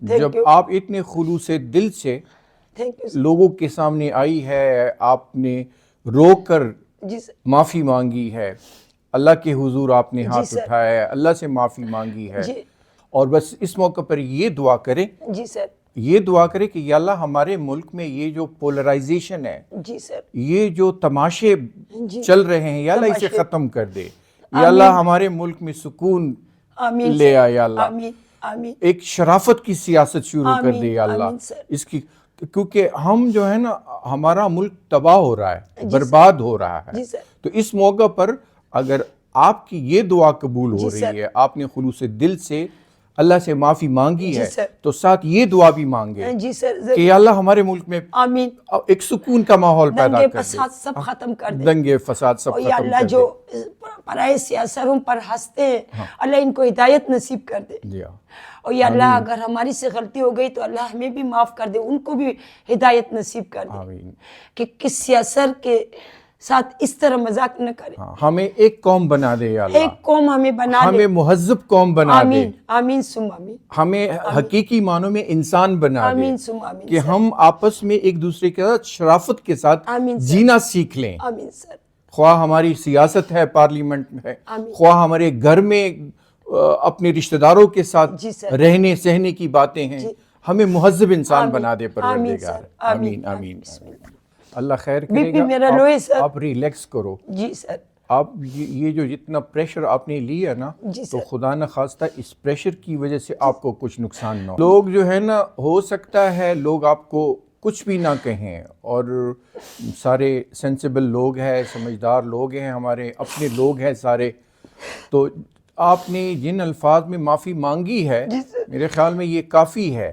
جب آپ اتنے خلوص دل سے لوگوں کے سامنے آئی ہے، آپ نے رو کر معافی مانگی ہے، اللہ کے حضور آپ نے ہاتھ اٹھایا ہے، اللہ سے معافی مانگی ہے، اور بس اس موقع پر یہ دعا کریں، یہ دعا کریں کہ یا اللہ ہمارے ملک میں یہ جو پولرائزیشن ہے، یہ جو تماشے چل رہے ہیں، یا اللہ اسے ختم کر دے، یا اللہ ہمارے ملک میں سکون لے آ، یا اللہ ایک شرافت کی سیاست شروع کر دے، یا اللہ اس کی، کیونکہ ہم جو ہے نا ہمارا ملک تباہ ہو رہا ہے، برباد ہو رہا ہے، تو اس موقع پر اگر آپ کی یہ دعا قبول ہو رہی ہے، آپ نے خلوص دل سے اللہ سے معافی مانگی ہے، تو ساتھ یہ دعا بھی مانگے کہ یا اللہ ہمارے ملک میں ایک سکون کا ماحول پیدا کر دے، دنگے فساد سب ختم کر دے، دنگے فساد سب ختم یا کر دے، اللہ جو پرائے سیاستوں پر ہنستے ہیں اللہ ان کو ہدایت نصیب کر دے، اور یا اللہ اگر ہماری سے غلطی ہو گئی تو اللہ ہمیں بھی معاف کر دے، ان کو بھی ہدایت نصیب کر دے کہ کس سیاست کے ساتھ اس طرح مذاق نہ کرے، ہمیں ایک قوم بنا دے یا اللہ، ایک قوم ہمیں بنا دے، ہمیں مہذب قوم بنا دے، آمین آمین سم آمین، ہمیں حقیقی معنوں میں انسان بنا دے، آمین سم آمین، کہ ہم آپس میں ایک دوسرے کے ساتھ شرافت کے ساتھ جینا سیکھ لیں، آمین سر، خواہ ہماری سیاست ہے، پارلیمنٹ میں ہے، خواہ ہمارے گھر میں اپنے رشتہ داروں کے ساتھ رہنے سہنے کی باتیں ہیں، ہمیں مہذب انسان بنا دے پروردگار، آمین آمین۔ اللہ خیر کرے گا، آپ ریلیکس کرو، جی سر، آپ یہ جو جتنا پریشر آپ نے لیا نا، تو خدا نہ خواستہ اس پریشر کی وجہ سے آپ کو کچھ نقصان نہ ہو، لوگ جو ہے نا ہو سکتا ہے لوگ آپ کو کچھ بھی نہ کہیں، اور سارے سینسیبل لوگ ہیں، سمجھدار لوگ ہیں، ہمارے اپنے لوگ ہیں سارے، تو آپ نے جن الفاظ میں معافی مانگی ہے میرے خیال میں یہ کافی ہے۔